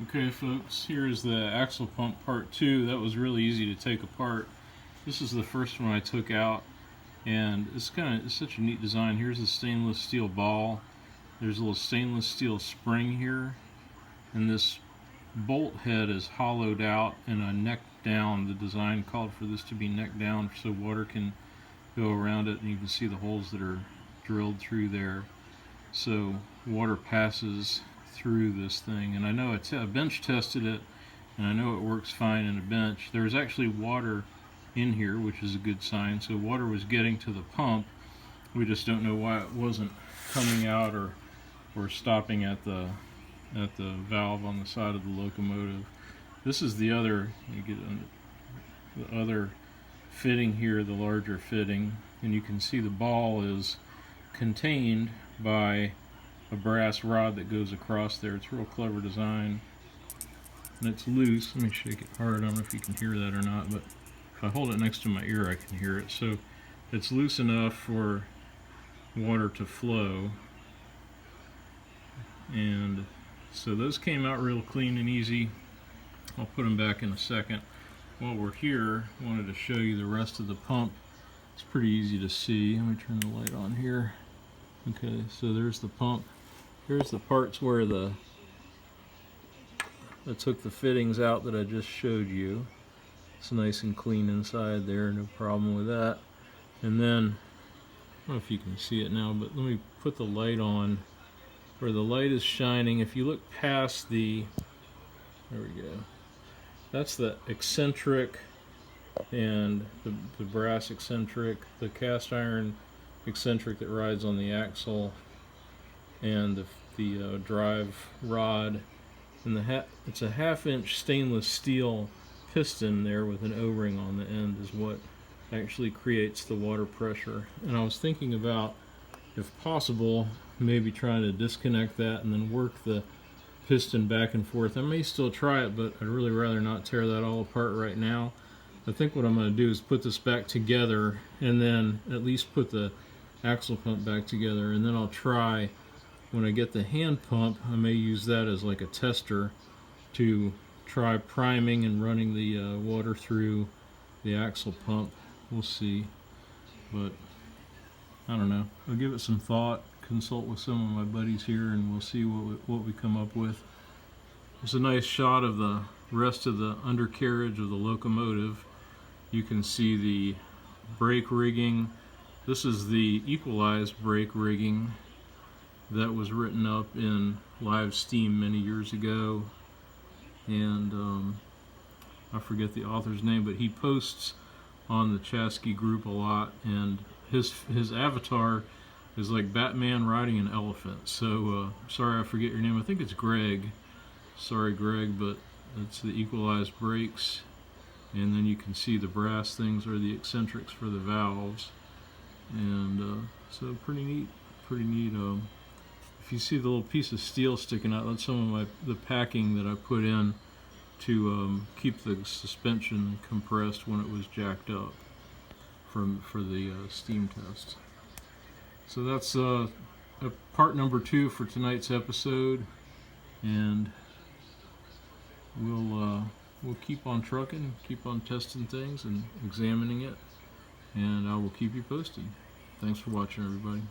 Okay folks, here is the axle pump part 2. That was really easy to take apart. This is the first one I took out, and it's such a neat design. Here's the stainless steel ball. There's a little stainless steel spring here, and this bolt head is hollowed out and a neck down. The design called for this to be neck down so water can go around it, and you can see the holes that are drilled through there, so water passes through this thing. And I know I bench tested it, and I know it works fine in a bench. There's actually water in here, which is a good sign, so water was getting to the pump. We just don't know why it wasn't coming out or stopping at the valve on the side of the locomotive. This is the other, the other fitting here, the larger fitting, and you can see the ball is contained by a brass rod that goes across there. It's a real clever design, and it's loose. Let me shake it hard. I don't know if you can hear that or not, but if I hold it next to my ear I can hear it. So it's loose enough for water to flow, and so those came out real clean and easy. I'll put them back in a second. While we're here, I wanted to show you the rest of the pump. It's pretty easy to see. Let me turn the light on here. Okay, so there's the pump. Here's the parts where I took the fittings out that I just showed you. It's nice and clean inside there, no problem with that. And then, I don't know if you can see it now, but let me put the light on where the light is shining. If you look past there we go. That's the eccentric and the brass eccentric, the cast iron eccentric that rides on the axle, and the drive rod, and it's a 1/2 inch stainless steel piston there with an O-ring on the end is what actually creates the water pressure. And I was thinking about, if possible, maybe trying to disconnect that and then work the piston back and forth. I may still try it, but I'd really rather not tear that all apart right now. I think what I'm going to do is put this back together and then at least put the axle pump back together, and then I'll try, when I get the hand pump, I may use that as like a tester to try priming and running the water through the axle pump. We'll see, but I don't know. I'll give it some thought, consult with some of my buddies here, and we'll see what we come up with. There's a nice shot of the rest of the undercarriage of the locomotive. You can see the brake rigging. This is the equalized brake rigging that was written up in Live Steam many years ago, and I forget the author's name, but he posts on the Chasky group a lot, and his avatar is like Batman riding an elephant. So sorry I forget your name. I think it's Greg. Sorry Greg, but it's the equalized brakes, and then you can see the brass things are the eccentrics for the valves, and so pretty neat. If you see the little piece of steel sticking out, that's some of the packing that I put in to keep the suspension compressed when it was jacked up for the steam test. So that's part number 2 for tonight's episode, and we'll keep on trucking, keep on testing things and examining it, and I will keep you posted. Thanks for watching, everybody.